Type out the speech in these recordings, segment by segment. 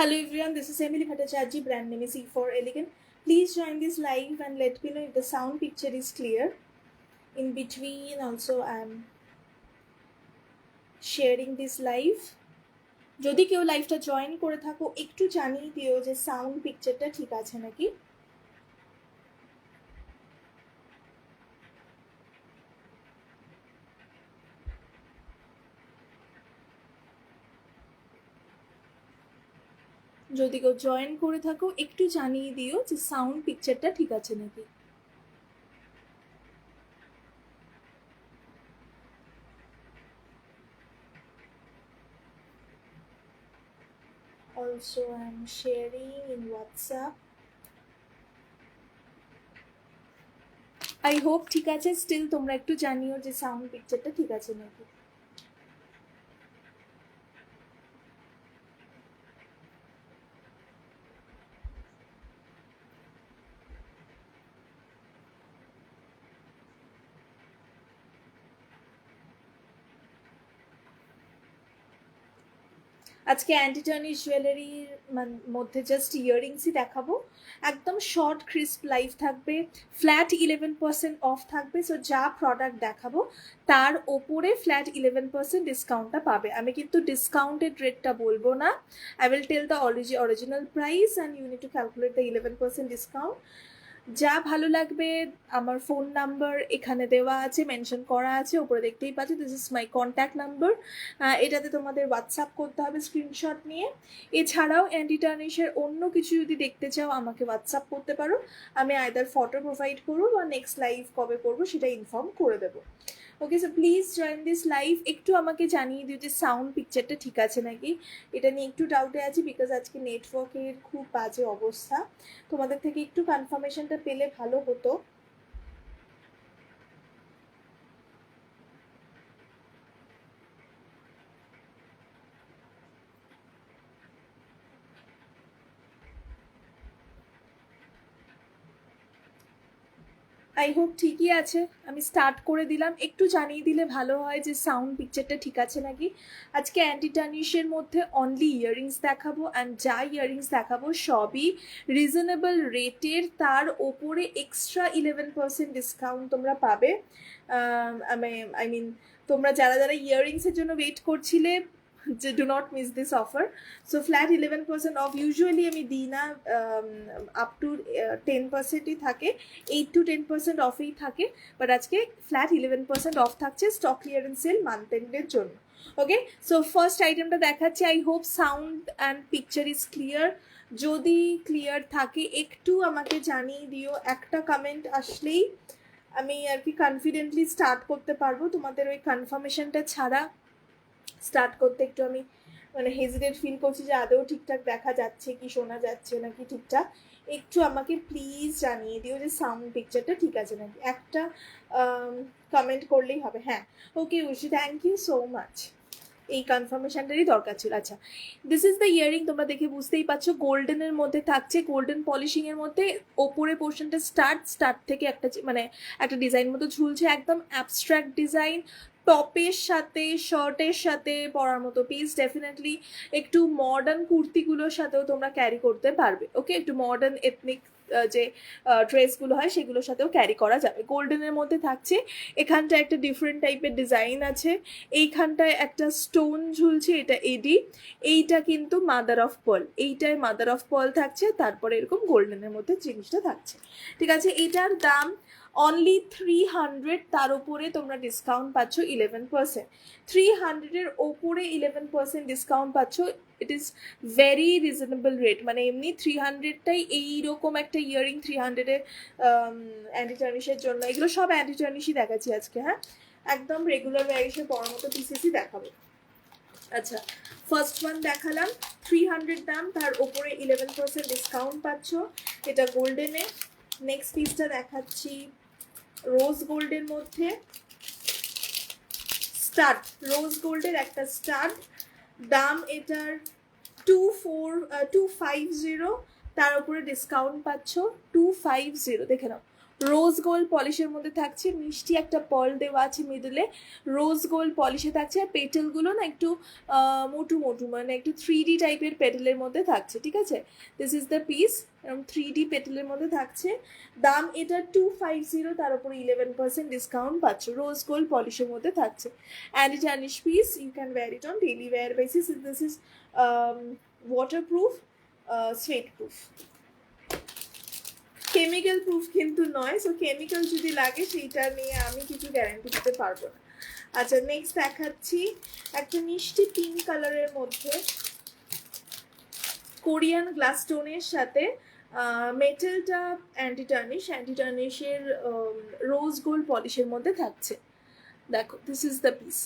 Hello everyone, this is Emily Bhattacharjee, brand name is E4 Elegant. Please join this live and let me know if the sound picture is clear. In between also I am sharing this live. যদি কেউ লাইভটা join করে থাকো একটু জানিয়ে দিও যে sound পিকচারটা ঠিক আছে নাকি। যদি কেউ জয়েন করে থাকো একটু জানিয়ে দিও যে সাউন্ড পিকচারটা ঠিক আছে নাকি। Also I am sharing in WhatsApp. I hope ঠিক আছে, স্টিল তোমরা একটু জানিও যে সাউন্ড পিকচারটা ঠিক আছে নাকি। আজকে অ্যান্টিটনির জুয়েলারির মধ্যে জাস্ট ইয়াররিংসই দেখাবো, একদম শর্ট ক্রিস্প লাইভ থাকবে, ফ্ল্যাট 11% অফ থাকবে। সো যা প্রোডাক্ট দেখাবো তার ওপরে ফ্ল্যাট 11% ডিসকাউন্টটা পাবে। আমি কিন্তু ডিসকাউন্টেড রেটটা বলবো না, I will tell the original price and you need to calculate the 11% discount. যা ভালো লাগবে, আমার ফোন নাম্বার এখানে দেওয়া আছে, মেনশন করা আছে, ওপরে দেখতেই পাচ্ছি, this is my contact number. এটাতে তোমাদের হোয়াটসঅ্যাপ করতে হবে স্ক্রিনশট নিয়ে। এছাড়াও অ্যান্টি টার্নিশের অন্য কিছু যদি দেখতে চাও আমাকে হোয়াটসঅ্যাপ করতে পারো, আমি আইদার ফটো প্রোভাইড করবো বা নেক্সট লাইভ কবে করবো সেটা ইনফর্ম করে দেবো। Okay, so please join this live. একটু আমাকে জানিয়ে দিও যে সাউন্ড পিকচারটা ঠিক আছে নাকি, এটা নিয়ে একটু ডাউটে আছি বিকজ আজকে নেটওয়ার্কের খুব বাজে অবস্থা। তোমাদের থেকে একটু কনফার্মেশনটা পেলে ভালো হতো। আই হোপ ঠিকই আছে, আমি স্টার্ট করে দিলাম। একটু জানিয়ে দিলে ভালো হয় যে সাউন্ড পিকচারটা ঠিক আছে নাকি। আজকে অ্যান্টি টার্নিশের মধ্যে অনলি ইয়াররিংস দেখাবো, অ্যান্ড যা ইয়াররিংস দেখাবো সবই রিজনেবল রেটের, তার ওপরে এক্সট্রা 11% ডিসকাউন্ট তোমরা পাবে। আই মিন তোমরা যারা যারা ইয়াররিংসের জন্য ওয়েট করছিলে, do not miss this offer. So flat 11% off usually আমি দিই না, আপ টু 10%ই থাকে, 8 to 10% অফেই থাকে, বাট আজকে ফ্ল্যাট 11% অফ থাকছে স্টক ক্লিয়ারেন্স সেল মান্থ এন্ডের জন্য। ওকে, সো ফার্স্ট আইটেমটা দেখাচ্ছি। I hope sound and picture is clear. যদি ক্লিয়ার থাকে একটু আমাকে জানিয়ে দিও, একটা কমেন্ট আসলেই আমি আর কি কনফিডেন্টলি স্টার্ট করতে পারবো। তোমাদের ওই কনফার্মেশনটা ছাড়া স্টার্ট করতে একটু আমি হেজিটেট ফিল করছি যে আদৌ ঠিকঠাক দেখা যাচ্ছে কি, শোনা যাচ্ছে নাকি ঠিকঠাক। একটু আমাকে প্লিজ জানিয়ে দিও যে সাউন্ড পিকচারটা ঠিক আছে নাকি, একটা কমেন্ট করলেই হবে। হ্যাঁ, ওকে উশি, থ্যাংক ইউ সো মাচ, এই কনফার্মেশনটারই দরকার ছিল। আচ্ছা, দিস ইজ দ্য ইয়ারিং, তোমরা দেখে বুঝতেই পারছো গোল্ডেনের মধ্যে থাকছে, গোল্ডেন পলিশিংয়ের মধ্যে। ওপরে পোর্শনটা স্টার্ট থেকে একটা ডিজাইন মতো ঝুলছে, একদম অ্যাবস্ট্রাক্ট ডিজাইন। টপের সাথে শার্টের সাথে পরার মতো পিস, ডেফিনেটলি একটু মডার্ন কুর্তিগুলোর সাথেও তোমরা ক্যারি করতে পারবে। ওকে, একটু মডার্ন এথনিক যে ড্রেসগুলো হয় সেগুলোর সাথেও ক্যারি করা যাবে। গোল্ডেনের মধ্যে থাকছে, এখানটা একটা ডিফারেন্ট টাইপের ডিজাইন আছে, এইখানটায় একটা স্টোন ঝুলছে, এটা এডি, এইটা কিন্তু মাদার অফ পার্ল, এইটায় মাদার অফ পার্ল থাকছে, তারপরে এরকম গোল্ডেনের মধ্যে জিনিসটা থাকছে। ঠিক আছে, এটার দাম অনলি 300, তার উপরে তোমরা ডিসকাউন্ট পাচ্ছ 11%। 300-এর ওপরে 11% ডিসকাউন্ট পাচ্ছ, it is very reasonable rate. মানে এমনি 300টাই এইরকম একটা ইয়ারিং 300-এর অ্যান্টি টার্নিশের জন্য, এগুলো সব অ্যান্টি টার্নিশই দেখাচ্ছি আজকে। হ্যাঁ, একদম রেগুলার ওয়্যারিংসে পরার মতো পিসেসই দেখাবো। আচ্ছা, ফার্স্ট ওয়ান দেখালাম 300 দাম, তার ওপরে 11% ডিসকাউন্ট পাচ্ছ, এটা গোল্ডেনে। নেক্সট পিসটা দেখাচ্ছি রোজ গোল্ডের মধ্যে, স্টাড, রোজ গোল্ডের একটা স্টাড, দাম এটার 250, তার উপরে ডিসকাউন্ট পাচ্ছ 250। দেখে নাও, রোজ গোল্ড পলিশের মধ্যে থাকছে, মিষ্টি একটা পার্ল দেওয়া আছে মিডলে, রোজ গোল্ড পলিশে থাকছে। আর পেটেলগুলো না একটু মোটু মোটু, মানে একটু 3D টাইপের পেটেলের মধ্যে থাকছে, ঠিক আছে। দিস ইজ দ্য পিস, এরকম 3D পেটেলের মধ্যে থাকছে। দাম এটা 250, তার উপরে 11% ডিসকাউন্ট পাচ্ছ। রোজ গোল্ড পলিশের মধ্যে থাকছে। Anti tarnish piece, you can wear it on daily wear basis. This is waterproof, sweat proof, chemical proof কিন্তু নয়। সো কেমিক্যাল যদি লাগে সেইটা নিয়ে আমি কিছু গ্যারান্টি দিতে পারবো না। আচ্ছা, নেক্সট দেখাচ্ছি একটা মিষ্টি পিঙ্ক কালারের মধ্যে কোরিয়ান গ্লাস স্টোনের সাথে মেটেলটা অ্যান্টি টার্নিশের রোজ গোল্ড পলিশের মধ্যে থাকছে। দেখো, দিস ইজ দ্য পিস।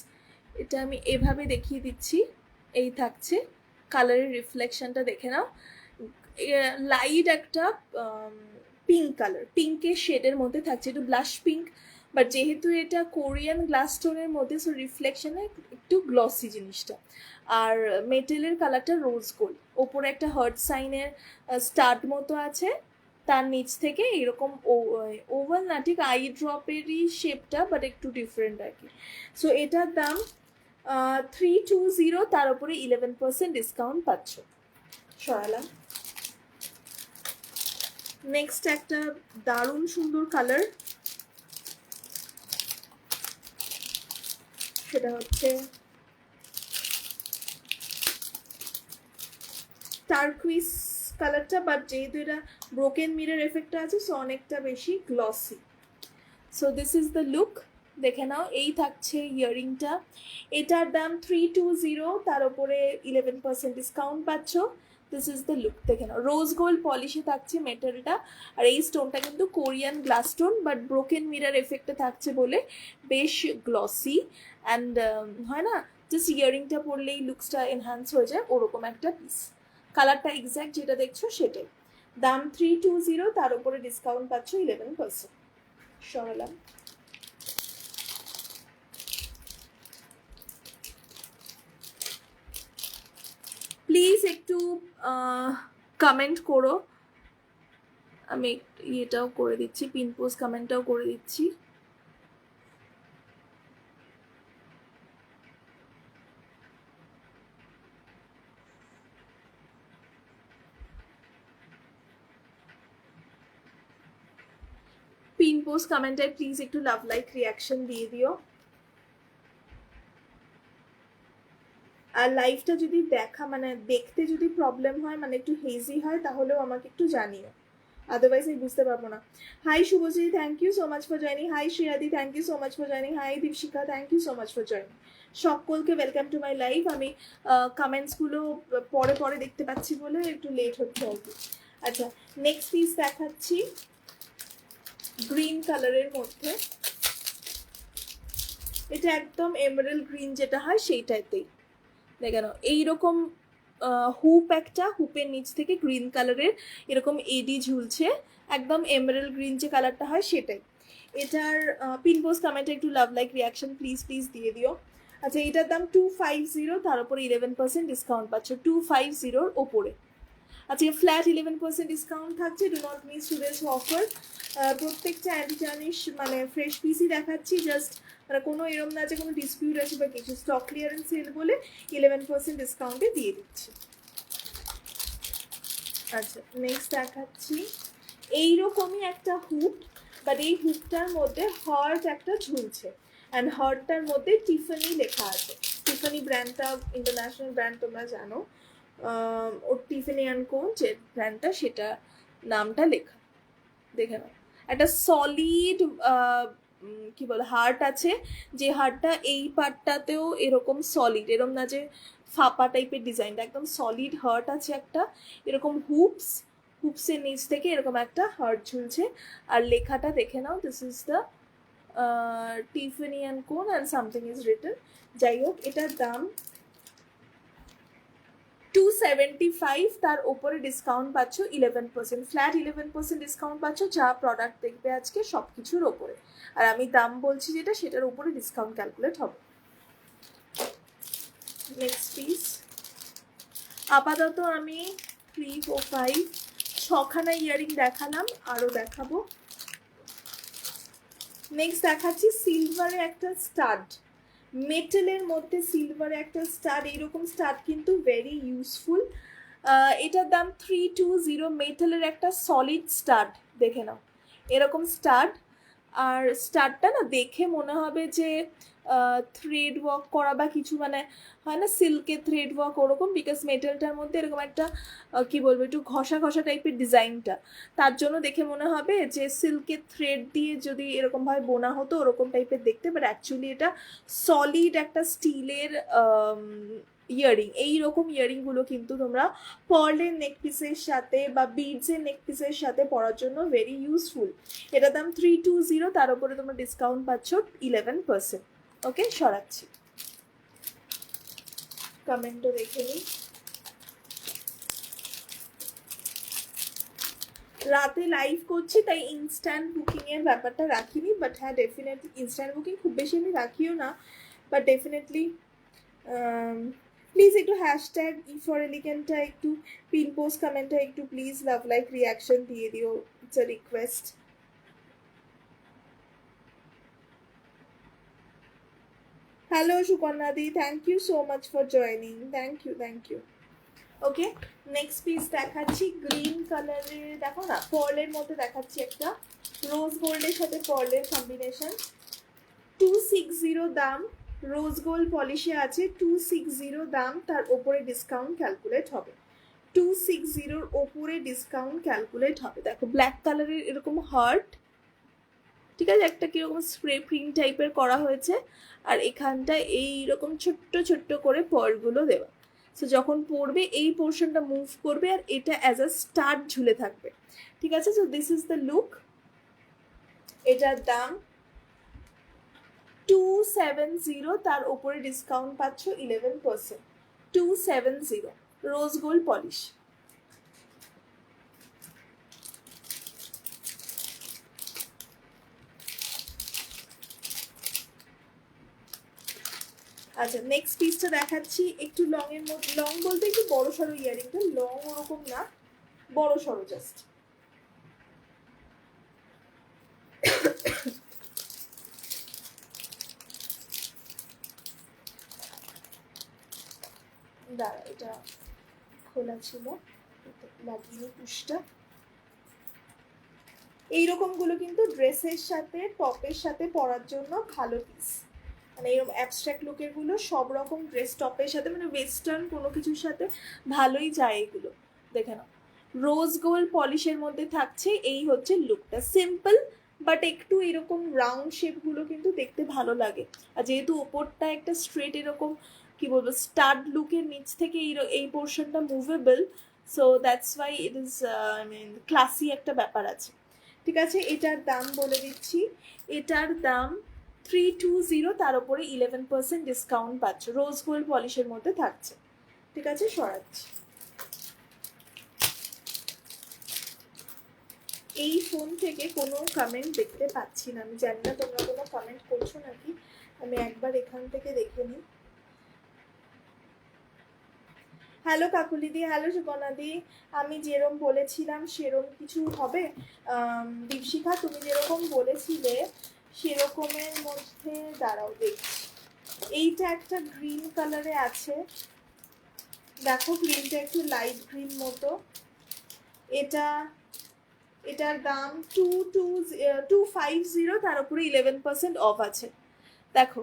এটা আমি এভাবে দেখিয়ে দিচ্ছি, এই থাকছে। কালারের রিফ্লেকশনটা দেখে নাও, লাইট একটা পিঙ্ক কালার, পিঙ্কের শেডের মধ্যে থাকছে, একটু ব্লাশ পিঙ্ক। বাট যেহেতু এটা কোরিয়ান গ্লাস স্টোনের মধ্যে, সো রিফ্লেকশনে একটু গ্লসি জিনিসটা। আর মেটেলের কালারটা রোজ গোল্ড, ওপরে একটা হার্ট সাইনের স্টার্ট মতো আছে, তার নিচ থেকে এরকম ওভাল না, ঠিক আই ড্রপেরই শেপটা, বাট একটু ডিফারেন্ট আর কি। সো এটার দাম 320, তার উপরে 11% ডিসকাউন্ট পাচ্ছ। সরালাম। নেক্সট একটা দারুণ সুন্দর কালার, সেটা হচ্ছে টার্কুইস কালারটা, বাট যেহেতু এটা ব্রোকেন মিরর এফেক্টটা আছে, সো অনেকটা বেশি glossy. So this is the look, দেখে নাও। এই থাকছে ইয়াররিংটা, এটার দাম 320, তার উপরে 11% ডিসকাউন্ট পাচ্ছ। দিস ইজ দ্য লুক, দেখে নাও। রোজ গোল্ড পলিশে থাকছে মেটালটা, আর এই স্টোনটা কিন্তু Korean glass stone, but broken mirror এফেক্টে থাকছে বলে বেশ গ্লসি। অ্যান্ড হয় না, জাস্ট ইয়াররিংটা পরলেই লুকসটা এনহ্যান্স হয়ে যায়, ওরকম একটা পিস। কালারটা এক্স্যাক্ট যেটা দেখছো সেটাই। দাম 320, তার উপরে ডিসকাউন্ট পাচ্ছ 11%। সরালাম। প্লিজ একটু কমেন্ট করো, আমি ইয়েটাও করে দিচ্ছি, পিন পোস্ট কমেন্টটাও করে দিচ্ছি। পিন পোস্ট কমেন্টে প্লিজ একটু লাভ লাইক রিয়াকশন দিয়ে দিও। আর লাইভটা যদি মানে দেখতে যদি প্রবলেম হয়, মানে একটু হেজি হয়, তাহলেও আমাকে একটু জানিও, আদারওয়াইজ আমি বুঝতে পারবো না। Hi Shubhashree, thank you so much for joining. Hi শ্রেয়াদি, thank you so much for joining. Hi Dipshikha, thank you so much for joining. সকলকে ওয়েলকাম টু মাই লাইভ। আমি কমেন্টসগুলো পরে পরে দেখতে পাচ্ছি বলে একটু লেট হচ্ছে আর কি। আচ্ছা, নেক্সট পিস দেখাচ্ছি গ্রিন কালারের মধ্যে, এটা একদম এমারেল্ড গ্রিন যেটা হয় সেইটাতেই, দেখেন এইরকম হুপ, একটা হুপের নিচ থেকে গ্রিন কালারের এরকম এডি ঝুলছে, একদম এমারেল্ড গ্রিন যে কালারটা হয় সেটাই। এটার পিন পোস্ট কমেন্টে একটু love like reaction please please দিয়ে দিও। আচ্ছা, এটার দাম 250, তার উপরে 11% ডিসকাউন্ট পাচ্ছ, 250 ওপরে। আচ্ছা, ফ্ল্যাট 11% ডিসকাউন্ট থাকছে, do not miss today's offer. প্রত্যেকটা অ্যান্টি টার্নিশ মানে ফ্রেশ পিসই দেখাচ্ছি, জাস্ট মানে কোনো এরম না যে কোনো ডিসপিউট আছে বা কিছু, স্টক ক্লিয়ারেন্স সেল বলে 11% ডিসকাউন্টে দিয়ে দিচ্ছি। আচ্ছা, নেক্সট দেখাচ্ছি এইরকমই একটা হুপ, বাট এই হুপটার মধ্যে হার্ট একটা ঝুলছে, অ্যান্ড হার্টটার মধ্যে টিফানি লেখা আছে। টিফানি ব্র্যান্ডটা ইন্টারন্যাশনাল ব্র্যান্ড, তোমরা জানো। ওর টিফানি অ্যান্ড কো যে ব্র্যান্ডটা, সেটা নামটা লেখা, দেখে নাও। একটা সলিড কি বলে হার্ট আছে, যে হার্টটা এই পার্টটাতেও এরকম সলিড, এরকম না যে ফাঁপা টাইপের ডিজাইনটা, একদম সলিড হার্ট আছে একটা, এরকম হুপসের নিচ থেকে এরকম একটা হার্ট ঝুলছে। আর লেখাটা দেখে নাও, this is the Tiffany and co and something is written. যাই হোক, এটার দাম 275, তার ওপরে ডিসকাউন্ট পাচ্ছ 11%, ফ্ল্যাট 11% ডিসকাউন্ট পাচ্ছ যা প্রোডাক্ট দেখবে আজকে সব কিছুর ওপরে। আর আমি দাম বলছি যেটা, সেটার উপরে ডিসকাউন্ট ক্যালকুলেট হবে। নেক্সট পিস, আপাতত আমি 3, 4, 5, 6খানা ইয়ারিং দেখালাম, আরও দেখাবো। নেক্সট দেখাচ্ছি সিলভারে একটা স্টাড, মেটালের মধ্যে সিলভারে একটা স্টাড। এইরকম স্টাড কিন্তু ভেরি ইউজফুল। এটার দাম 320। মেটালের একটা সলিড স্টাড, দেখে নাও এরকম স্টাড। আর স্টাডটা না দেখে মনে হবে যে থ্রেড ওয়ার্ক করা বা কিছু, মানে হয় না সিল্কের থ্রেড ওয়ার্ক ওরকম, বিকজ মেটালটার মধ্যে এরকম একটা কি বলবো একটু ঘষা ঘষা টাইপের ডিজাইনটা, তার জন্য দেখে মনে হবে যে সিল্কের থ্রেড দিয়ে যদি এরকমভাবে বোনা হতো ওরকম টাইপের দেখতে, বাট অ্যাকচুয়ালি এটা সলিড একটা স্টিলের ইয়ারিং। এইরকম ইয়ারিংগুলো কিন্তু তোমরা পার্লের নেক পিসের সাথে বা বিডসের নেক পিসের সাথে পরার জন্য ভেরি ইউজফুল। এটার দাম 320, তার উপরে তোমরা ডিসকাউন্ট পাচ্ছ 11%। ওকে, সরাচ্ছি, কমেন্টও রেখে নিই। রাতে লাইভ করছি তাই ইনস্ট্যান্ট বুকিংয়ের ব্যাপারটা রাখিনি, বাট হ্যাঁ ডেফিনেটলি ইনস্ট্যান্ট বুকিং খুব বেশি আমি রাখিও না, বাট ডেফিনেটলি প্লিজ একটু হ্যাশট্যাগ ফর এলিগেন্টটা একটু পিন পোস্ট কমেন্টটা একটু প্লিজ লাভ লাইক রিয়াকশন দিয়ে দিও, it's a request. Hello Sukanya di, thank you so much for joining, thank you thank you. Okay, next piece দেখাচ্ছি গ্রিন কালারের, দেখো না পার্লের মধ্যে দেখাচ্ছি একটা রোজ গোল্ডের সাথে পার্লের কম্বিনেশন। 260 দাম, রোজ গোল্ড পলিশে আছে 260 দাম, তার ওপরে ডিসকাউন্ট ক্যালকুলেট হবে। 260 ওপরে ডিসকাউন্ট ক্যালকুলেট হবে। দেখো ব্ল্যাক কালারের এরকম হার্ট, ঠিক আছে, একটা কিরকম স্প্রে প্রিন্ট টাইপের করা হয়েছে, আর এখানটা এইরকম ছোট্ট ছোট্ট করে পার্লগুলো দেওয়া। সো যখন পরবে এই পোর্শনটা মুভ করবে আর এটা অ্যাজ আ স্টার্ট ঝুলে থাকবে, ঠিক আছে। So this is the look. এটার দাম 270, তার উপরে ডিসকাউন্ট পাচ্ছ 11%। 270 রোজ গোল্ড পলিশ। আচ্ছা, নেক্সট পিসটা দেখাচ্ছি একটু লং এর মধ্যে, লং বলতে একটু বড় সড়ো ইয়ারিংটা, লং ওরকম না, বড় সড়ো জাস্ট। দাঁড়া, এটা খোলা ছিল, লাগিয়ে পুশটা। এইরকমগুলো কিন্তু ড্রেসের সাথে টপের সাথে পরার জন্য ভালো পিস, মানে এরকম অ্যাবস্ট্রাক্ট লুকের গুলো সব রকম ড্রেস টপের সাথে, মানে ওয়েস্টার্ন কোনো কিছুর সাথে ভালোই যায় এগুলো। দেখে নাও রোজ গোল্ড পলিশের মধ্যে থাকছে, এই হচ্ছে লুকটা, সিম্পল বাট একটু এরকম রাউন্ড শেপগুলো কিন্তু দেখতে ভালো লাগে। আর যেহেতু ওপরটা একটা স্ট্রেট এরকম কি বলবো স্টাড লুকের নিচ থেকে এই পোর্শনটা movable, so that's why it is I mean classy একটা ব্যাপার আছে, ঠিক আছে। এটার দাম বলে দিচ্ছি, এটার দাম 320, তার উপরে 11% ডিসকাউন্ট পাচ্ছ, রোজ গোল্ড পলিশের মধ্যে থাকছে, ঠিক আছে। সরাচ্ছি, এই ফোন থেকে কোনো কমেন্ট দেখতে পাচ্ছি না, আমি জানি না তোমরা কোনো কমেন্ট করছো নাকি, আমি একবার এখান থেকে দেখে নিই। হ্যালো কাকুলিদি, হ্যালো সুকনাদি, আমি যেরকম বলেছিলাম সেরকম কিছু হবে। দীপশিখা তুমি যেরকম বলেছিলে সেরকমের মধ্যে দাঁড়াও দেখছি, এইটা একটা গ্রিন কালারে আছে, দেখো গ্রিনটা একটু লাইট গ্রিন মতো। এটার দাম 250, তার উপরে 11% অফ আছে। দেখো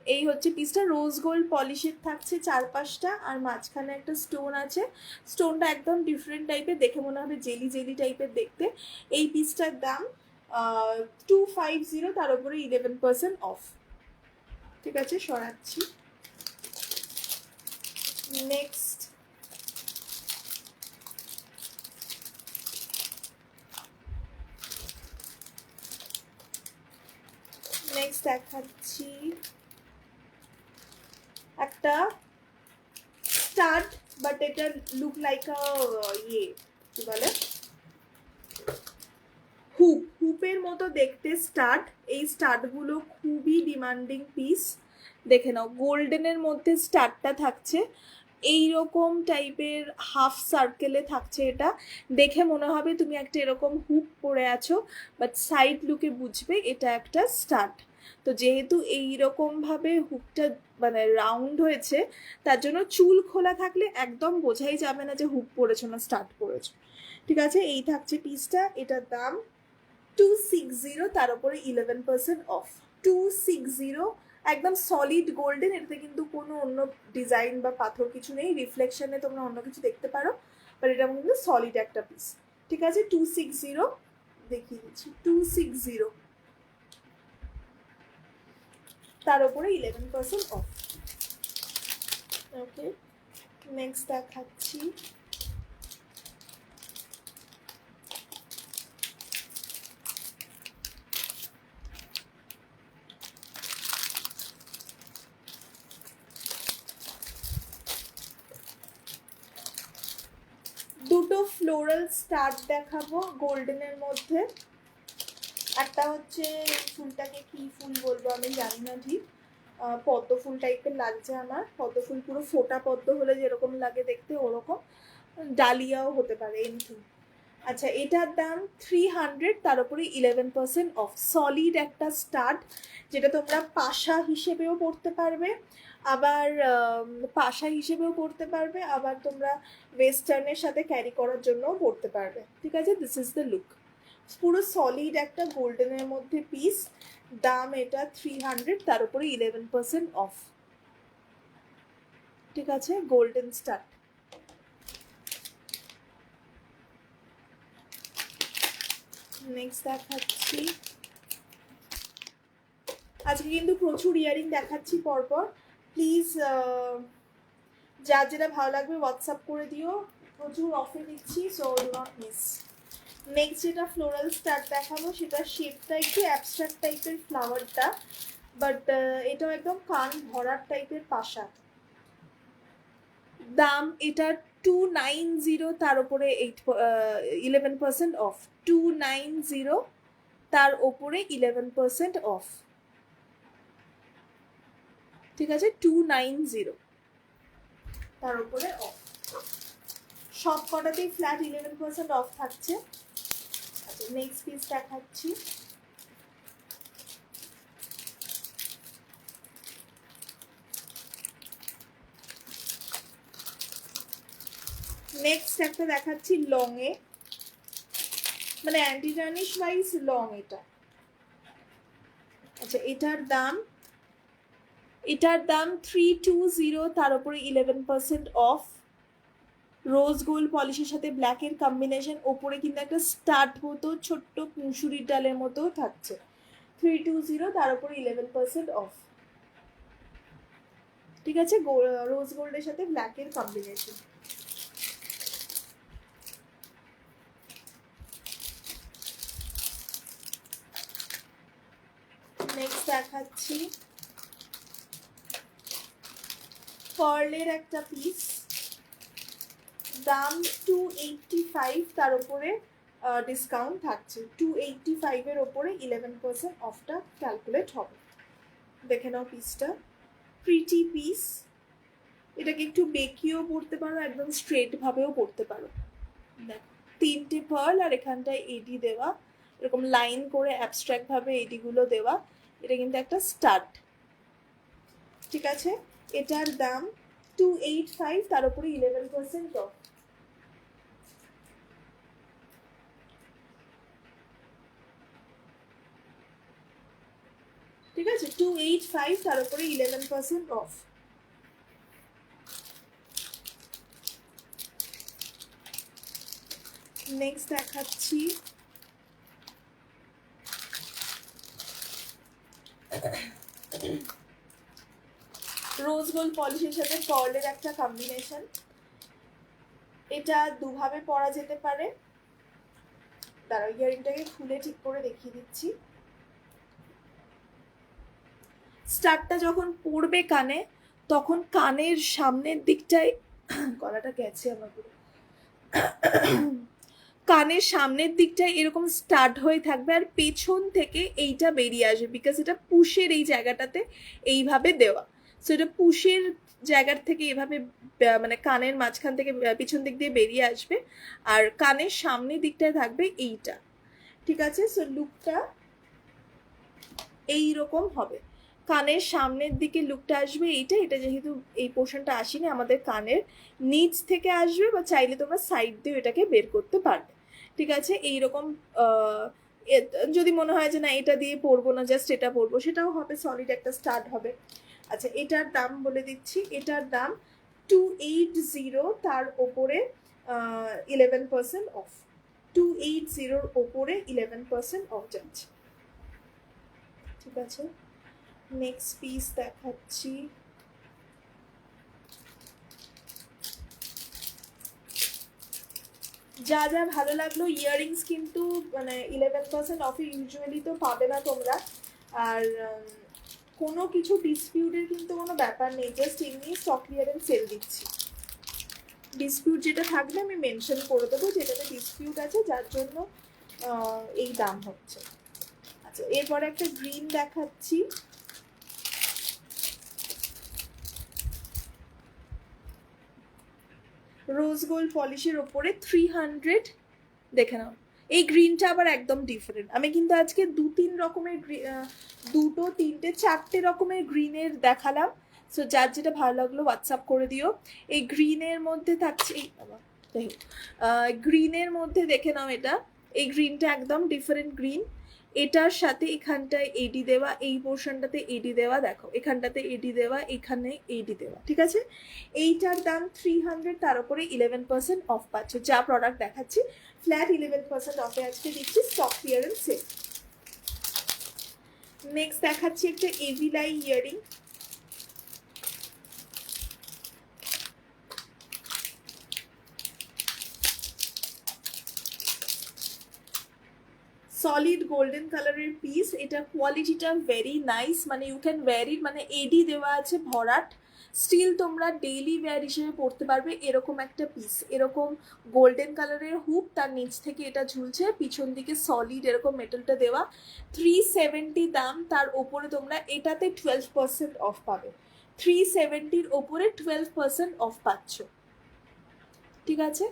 এই হচ্ছে পিসটা, রোজ গোল্ড পলিশের থাকছে চারপাশটা, আর মাঝখানে একটা স্টোন আছে, স্টোনটা একদম ডিফারেন্ট টাইপের, দেখে মনে হবে জেলি জেলি টাইপের দেখতে। এই পিসটার দাম 250, তার উপরে 11% অফ, ঠিক আছে। সরাচ্ছি, নেক্সট দেখাচ্ছি একটা স্টাড, বাট এটা লুক লাইক আ ইয়ে কি বলে হুপের মতো দেখতে স্টাড। এই স্টাডগুলো খুবই ডিমান্ডিং পিস, দেখে নাও গোল্ডেনের মধ্যে স্টাডটা থাকছে, এইরকম টাইপের হাফ সার্কেলে থাকছে। এটা দেখে মনে হবে তুমি একটা এরকম হুক পরে আছো, বাট সাইড লুকে বুঝবে এটা একটা স্টাড। তো যেহেতু এইরকমভাবে হুকটা মানে রাউন্ড হয়েছে, তার জন্য চুল খোলা থাকলে একদম বোঝাই যাবে না যে হুক পরেছো না স্টার্ট পরেছো। ঠিক আছে, এই থাকছে পিসটা। এটার দাম 260, তার উপরে 11% অফ। 260, একদম সলিড গোল্ডেন। এটাতে কিন্তু কোনো অন্য ডিজাইন বা পাথর কিছু নেই, রিফ্লেকশনে তোমরা অন্য কিছু দেখতে পারো, বাট এটা কিন্তু সলিড একটা পিস। ঠিক আছে, 260 দেখিয়ে দিচ্ছি, 260, তার উপরে 11% অফ। ওকে, নেক্সট দেখাচ্ছি দুটো ফ্লোরাল স্টার দেখাবো গোল্ডেনের মধ্যে। একটা হচ্ছে ফুলটাকে কি ফুল বলবো আমি জানি না ঠিক, পদ্ম ফুল টাইপের লাগছে আমার। পদ্ম ফুল পুরো ফোটা পদ্ম হলে যেরকম লাগে দেখতে ওরকম, ডালিয়াও হতে পারে, এনিথিং। আচ্ছা, এটার দাম 300, তার উপরে 11% অফ। সলিড একটা স্টাড, যেটা তোমরা পাশা হিসেবেও পরতে পারবে, আবার আবার তোমরা ওয়েস্টার্নের সাথে ক্যারি করার জন্যও পরতে পারবে। ঠিক আছে, দিস ইজ দ্য লুক। পুরো সলিড একটা গোল্ডেনের মধ্যে পিস। দাম এটা 300, তার উপরে 11% অফ। ঠিক আছে, গোল্ডেন স্টাড। নেক্সট দেখাচ্ছি, আজকে কিন্তু প্রচুর ইয়ারিং দেখাচ্ছি পরপর। প্লিজ যার যেটা ভালো লাগবে হোয়াটসঅ্যাপ করে দিও, প্রচুর অফার দিচ্ছি, so do not miss. Next যেটা ফ্লোরাল স্টার দেখাবো, সেটা শেপটা একটু অ্যাবস্ট্রাক্ট টাইপের ফ্লাওয়ারটা, বাট এটাও একদম কান ভরার টাইপের পাশা। দাম এটার 290, তার উপরে 11% অফ। 290, তার ওপরে 11% অফ। ঠিক আছে, 290, তার উপরে অফ। সব কটাতেই ফ্ল্যাট 11% অফ থাকছে। আচ্ছা, নেক্সট পিস দেখাচ্ছি। নেক্সট একটা দেখাচ্ছি লং এ, মানে অ্যান্টি টার্নিশ ওয়াইজ লং এটা। আচ্ছা, এটার দাম 320, তার উপরে 11% অফ। রোজ গোল্ড পলিশের সাথে ব্ল্যাকের কম্বিনেশন, ওপরে কিন্তু একটা স্টার্ট মতো ছোট্ট মুসুরির ডালের মতো থাকছে। 320, তার উপরে 11% অফ। ঠিক আছে, রোজ গোল্ডের সাথে ব্ল্যাকের কম্বিনেশন। নেক্সট দেখাচ্ছি পার্লের একটা পিস। দাম 285, তার উপরে ডিসকাউন্ট থাকছে। 285 এর ওপরে 11% অফটা ক্যালকুলেট হবে। দেখে নাও পিসটা, প্রিটি পিস। এটাকে একটু বেঁকিয়েও পড়তে পারো, একদম স্ট্রেট ভাবেও পড়তে পারো। দেখো, 3টে পার্ল আর এখানটায় এডি দেওয়া, এরকম লাইন করে অ্যাবস্ট্রাক্ট ভাবে এডিগুলো দেওয়া। এটা কিন্তু একটা স্টাড। ঠিক আছে, এটার দাম 285, তার উপরে 11% অফ। ঠিক আছে, 285, তার উপরে 11% অফ। নেক্সট দেখাচ্ছি রোজ গোল্ড পলিশের সাথে পার্লের একটা কম্বিনেশন। এটা দুভাবে পরা যেতে পারে। দাঁড়াও, ইয়ারিংটাকে খুলে ঠিক করে দেখিয়ে দিচ্ছি। স্টারটা যখন পড়বে কানে, তখন কানের সামনের দিকটায় গলাটা গেছে আমার পুরো, কানের সামনের দিকটায় এরকম স্টার্ট হয়ে থাকবে, আর পেছন থেকে এইটা বেরিয়ে আসবে, বিকজ এটা পুশের এই জায়গাটাতে এইভাবে দেওয়া। সো এটা পুশের জায়গার থেকে এভাবে মানে কানের মাঝখান থেকে পিছন দিক দিয়ে বেরিয়ে আসবে, আর কানের সামনের দিকটায় থাকবে এইটা। ঠিক আছে, সো লুকটা এইরকম হবে। কানের সামনের দিকে লুকটা আসবে এইটা, এটা যেহেতু এই পোর্শনটা আসেনি, আমাদের কানের নিচ থেকে আসবে, বা চাইলে তোমরা সাইড দিয়ে এটাকে বের করতে পারবে। ঠিক আছে, এইরকম যদি মনে হয় যে না এটা দিয়ে পরবো না, জাস্ট এটা পরবো, সেটাও হবে, সলিড একটা স্টার্ট হবে। আচ্ছা, এটার দাম বলে দিচ্ছি, এটার দাম 280, তার ওপরে 11% অফ। 280 ওপরে 11% অফ যাচ্ছে। ঠিক আছে, নেক্সট পিস দেখাচ্ছি। যা যা ভালো লাগলো, ইয়াররিংস কিন্তু মানে 11% অফে ইউজুয়ালি তো পাবে না তোমরা। আর কোনো কিছু ডিসপিউটের কিন্তু কোনো ব্যাপার নেই, জাস্ট এমনি স্টক ক্লিয়ারেন্স সেল দিচ্ছি। ডিসপিউট যেটা থাকবে আমি মেনশন করে দেবো, যেটাতে ডিসপিউট আছে, যার জন্য এই দাম হচ্ছে। আচ্ছা, এরপর একটা গ্রিন দেখাচ্ছি। রোজ গোল্ড পলিশের ওপরে 300, দেখে নাও। এই গ্রিনটা আবার একদম ডিফারেন্ট। আমি কিন্তু আজকে 2-3 রকমের দুটো, তিনটে, 4টে রকমের গ্রিনের দেখালাম। সো যার যেটা ভালো লাগলো হোয়াটসঅ্যাপ করে দিও। এই গ্রিনের মধ্যে থাকছে, এই যাই হোক, গ্রিনের মধ্যে দেখে নাও এটা। এই গ্রিনটা একদম ডিফারেন্ট গ্রিন। এটার সাথে এখানটায় এডি দেওয়া, এই পোর্শনটাতে এডি দেওয়া, দেখো এখানটাতে এডি দেওয়া, এখানে এডি দেওয়া। ঠিক আছে, এইটার দাম 300, তার উপরে 11% অফ পাচ্ছ। যা প্রোডাক্ট দেখাচ্ছি ফ্ল্যাট 11% অফে আজকে দিচ্ছি, স্টক ক্লিয়ারেন্স সেল। নেক্সট দেখাচ্ছি একটা এভিলাই ইয়ারিং। সলিড গোল্ডেন কালারের পিস, এটা কোয়ালিটিটা ভেরি নাইস, মানে ইউ ক্যান ওয়্যার ইট, মানে এডি দেওয়া আছে ভরাট, স্টিল তোমরা ডেইলি ওয়্যার হিসেবে পরতে পারবে এরকম একটা পিস। এরকম গোল্ডেন কালারের হুক, তার নিচ থেকে এটা ঝুলছে, পিছন দিকে সলিড এরকম মেটালটা দেওয়া। 370 দাম, তার ওপরে তোমরা এটাতে 12% অফ পাবে। 370-র ওপরে 12% অফ পাচ্ছ। ঠিক আছে,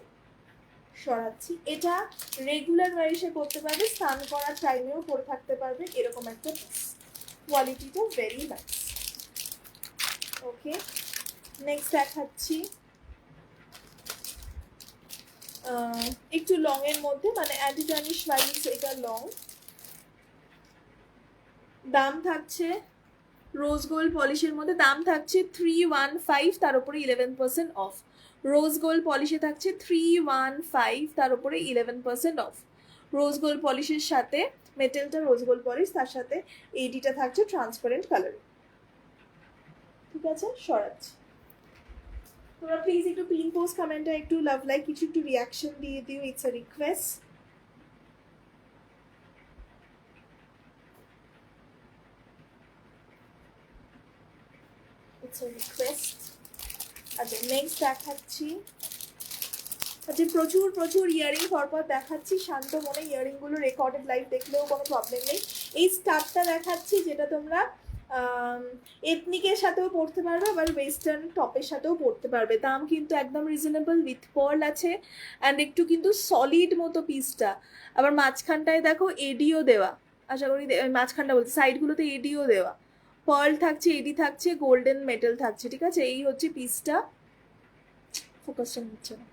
সরাচ্ছি। এটা রেগুলার ওয়ারিশে করতে পারবে, স্নান করার টাইমেও পরে থাকতে পারবে, এরকম একটা পিস। কোয়ালিটিটা ভেরি নাইস। ওকে, নেক্সট দেখাচ্ছি একটু লং এর মধ্যে, মানে অ্যান্টি টার্নিশ ওয়াইজ এটা লং। দাম থাকছে রোজ গোল্ড পলিশের মধ্যে, দাম থাকছে 315, তার উপরে 11% অফ। রোজ গোল্ড পলিশে থাকছে 315, তার উপরে 11% অফ। রোজ গোল্ড পলিশের সাথে মেটেলটা রোজ গোল্ড পলিশ, তার সাথে এডিটা থাকছে ট্রান্সপারেন্ট কালারে। ঠিক আছে, সরাচ্ছি। তোমরা প্লিজ একটু পিন পোস্ট কমেন্টে একটু লাভ লাইক কিছু একটু রিয়াকশন দিয়ে দিও, it's a request. It's a request. আচ্ছা, নেক্সট দেখাচ্ছি। আচ্ছা, প্রচুর প্রচুর ইয়ারিং পরপর দেখাচ্ছি, শান্ত মনে ইয়ারিংগুলো রেকর্ডেড লাইভ দেখলেও কোনো প্রবলেম নেই। এই স্টারটা দেখাচ্ছি, যেটা তোমরা এথনিকের সাথেও পড়তে পারবে, আবার ওয়েস্টার্ন টপের সাথেও পড়তে পারবে। দাম কিন্তু একদম রিজনেবল, উইথ পার্ল আছে, অ্যান্ড একটু কিন্তু সলিড মতো পিসটা। আবার মাঝখানটায় দেখো এডিও দেওয়া, আশা করি মাঝখানটা বলতে সাইডগুলোতে এডিও দেওয়া, পার্ল থাকছে, এডি থাকছে, গোল্ডেন মেটাল থাকছে। ঠিক আছে, এই হচ্ছে পিসটা, ফোকাসটা হচ্ছে না,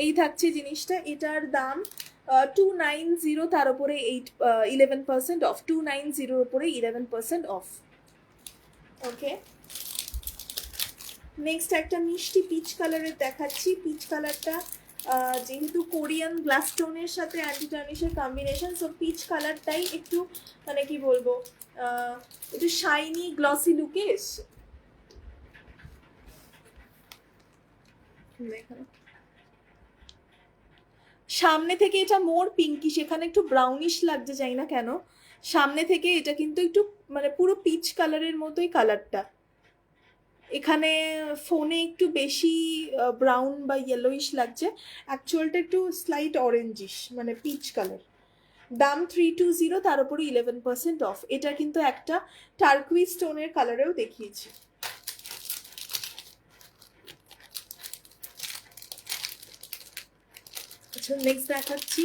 এই থাকছে জিনিসটা। এটার দাম 290, তার উপরে 11% অফ। 290-র উপরে 11% অফ। ওকে, নেক্সট একটা মিষ্টি পিচ কালারের দেখাচ্ছি। পিচ কালারটা যেহেতু কোরিয়ান গ্লাস স্টোনের সাথে অ্যান্টি টার্নিশের কম্বিনেশন, সো পিচ কালারটাই একটু মানে কি বলবো, একটু শাইনি গ্লসি লুকে এসছে। সামনে থেকে এটা মোর পিঙ্কি, সেখানে একটু ব্রাউনিশ লাগছে, যাই না কেন। সামনে থেকে এটা কিন্তু একটু মানে পুরো পিচ কালারের মতোই কালারটা। এখানে ফোনে একটু বেশি ব্রাউন বা ইয়েলোইশ লাগছে, অ্যাকচুয়ালটা একটু স্লাইট অরেঞ্জিশ, মানে পিচ কালার। দাম 320, তার উপরে 11% অফ। এটা কিন্তু একটা টার্কুইজ স্টোনের কালারেও দেখিয়েছি। আচ্ছা নেক্সট দেখাচ্ছি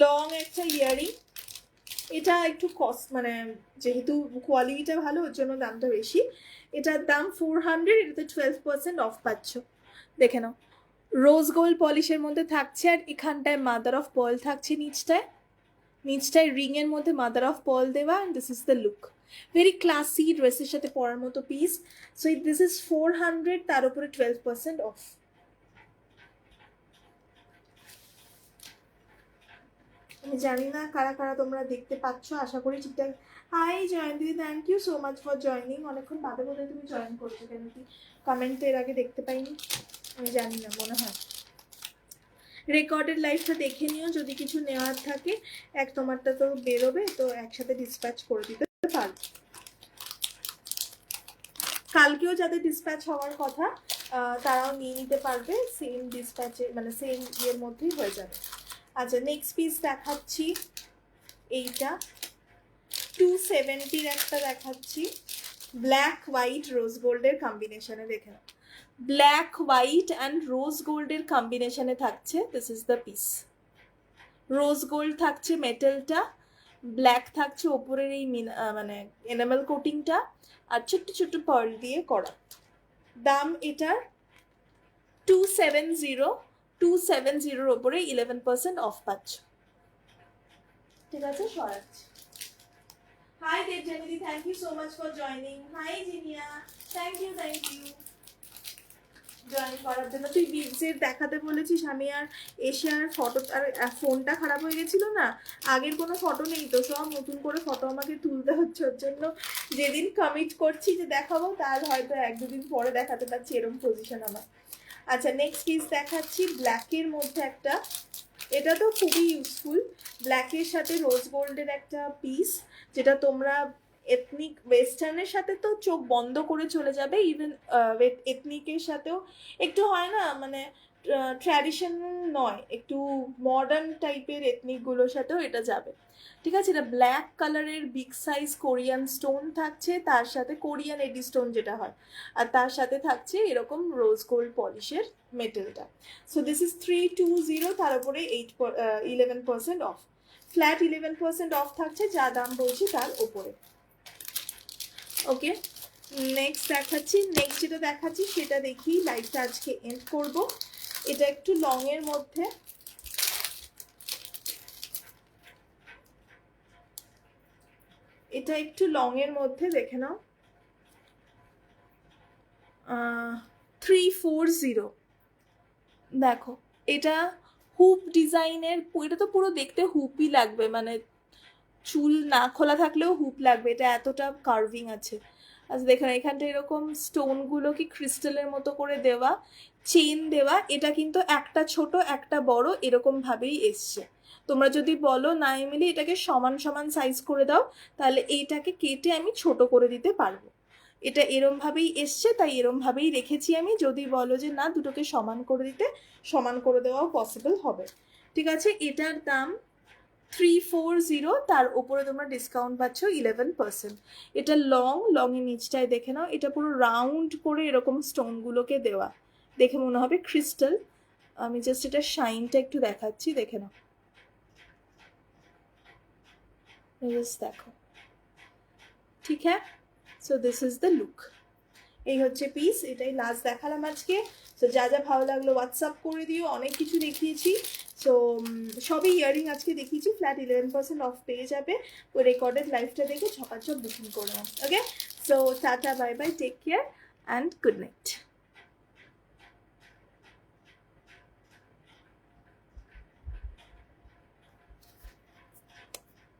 লং একটা ইয়ারিং। এটা একটু কস্ট মানে যেহেতু কোয়ালিটিটা ভালো ওর জন্য দামটা বেশি। এটার দাম 400, এটাতে 12% অফ পাচ্ছ। দেখে নাও, রোজ গোল্ড পলিশের মধ্যে থাকছে, আর এখানটায় মাদার অফ পার্ল থাকছে নিচটায় রিং এর মধ্যে মাদার অফ পার্ল দেওয়া। And this is the look, very classy, ড্রেসের সাথে পরার মতো পিস। সো দিস ইজ 400, তার উপরে 12% অফ। আমি জানি না কারা কারা তোমরা দেখতে পাচ্ছ, আশা করি ঠিকঠাক। Hi Jayanti, thank you so much for joining. অনেকক্ষণ বাদে বলে তুমি জয়েন করছো কেন, কি কমেন্ট এর আগে দেখতে পাইনি আমি জানি না, মনে হয়। রেকর্ডেড লাইভটা দেখে নিও, যদি কিছু নেওয়ার থাকে। তোমারটা তো বেরোবে, তো একসাথে ডিসপ্যাচ করে দিতে পারবো। কালকেও যাদের ডিসপ্যাচ হওয়ার কথা তারাও নিয়ে নিতে পারবে, সেম ডিসপ্যাচে মানে সেম ইয়ের মধ্যেই হয়ে যাবে। আচ্ছা নেক্সট পিস দেখাচ্ছি, এইটা 270 একটা দেখাচ্ছি, ব্ল্যাক হোয়াইট রোজ গোল্ডের কম্বিনেশনে। দেখে নাও, ব্ল্যাক হোয়াইট অ্যান্ড রোজ গোল্ডের কম্বিনেশনে থাকছে। This is the piece. Rose gold থাকছে মেটেলটা, ব্ল্যাক থাকছে ওপরের এই মানে এনামেল কোটিংটা, আর ছোট্ট ছোট্ট পার্ল দিয়ে করা। দাম এটার 270 ওপরে 11% অফ পাচ্ছ। ঠিক আছে, সরাচ্ছি। হাই দেবজানিদি, thank you so much for joining. Hi Jinia, thank you join করার জন্য। তুই বিগসের দেখাতে বলেছিস, আমি আর এসে আর ফটো, আর ফোনটা খারাপ হয়ে গেছিল না, আগের কোনো ফটো নেই তো, সব নতুন করে ফটো আমাকে তুলতে হচ্ছে। ওর জন্য যেদিন কমিট করছি যে দেখাবো, তার হয়তো 1-2 দিন পরে দেখাতে পারছি, এরকম পজিশন আমার। আচ্ছা নেক্সট পিস দেখাচ্ছি, ব্ল্যাকের মধ্যে একটা, এটা তো খুবই ইউজফুল, ব্ল্যাকের সাথে রোজ গোল্ডের একটা পিস, যেটা তোমরা এথনিক ওয়েস্টার্নের সাথে তো চোখ বন্ধ করে চলে যাবে, ইভেন এথনিকের সাথেও একটু হয় না, মানে ট্র্যাডিশনাল নয়, একটু মডার্ন টাইপের এথনিকগুলোর সাথেও এটা যাবে। ঠিক আছে, এটা ব্ল্যাক কালারের বিগ সাইজ কোরিয়ান স্টোন থাকছে, তার সাথে কোরিয়ান এডি স্টোন যেটা হয়, আর তার সাথে থাকছে এরকম রোজ গোল্ড পলিশের মেটেলটা। সো দিস ইজ 320, তার উপরে 11% অফ, ফ্ল্যাট 11% অফ থাকছে, যা দাম বলছি তার উপরে। ওকে নেক্সট যেটা দেখাচ্ছি সেটা দেখি লাইভটা আজকে এন্ড করব। এটা একটু লং এর মধ্যে, দেখে নাও, 340। দেখো এটা হুপ ডিজাইনের, এটা তো পুরো দেখতে হুপই লাগবে, মানে চুল না খোলা থাকলেও হুপ লাগবে, এটা এতটা কার্ভিং আছে। আচ্ছা দেখেন, এখানটা এরকম স্টোনগুলো কি ক্রিস্টালের মতো করে দেওয়া, চেন দেওয়া। এটা কিন্তু একটা ছোট একটা বড় এরকম ভাবেই এসছে। তোমরা যদি বলো না এমিলি এটাকে সমান সমান সাইজ করে দাও, তাহলে এইটাকে কেটে আমি ছোট করে দিতে পারবো। এটা এরম ভাবেই এসছে, তাই এরম ভাবেই রেখেছি আমি। যদি বলো যে না দুটোকে সমান করে দিতে, সমান করে দেওয়াও পসিবল হবে। ঠিক আছে, এটার দাম 340, তার উপরে তোমরা ডিসকাউন্ট পাচ্ছ 11%। এটা লংয়ের নিচটায় দেখে নাও, এটা পুরো রাউন্ড করে এরকম স্টোনগুলোকে দেওয়া, দেখে মনে হবে ক্রিস্টাল। আমি জাস্ট এটা শাইনটা একটু দেখাচ্ছি, দেখে নাও, দেখো। ঠিক হ্যাঁ, so this is the look. এই হচ্ছে পিস, এটাই লাস্ট দেখালাম আজকে। সো যা যা ভালো লাগলো হোয়াটসঅ্যাপ করে দিও, অনেক কিছু দেখিয়েছি। সো সবই ইয়ারিং আজকে দেখিয়েছি, ফ্ল্যাট 11% অফ পেয়ে যাবে। ওই রেকর্ডেড লাইভটা দেখে ঝপাঝপ বুকিং করে নাও। Okay, so tata, bye bye, take care and good night.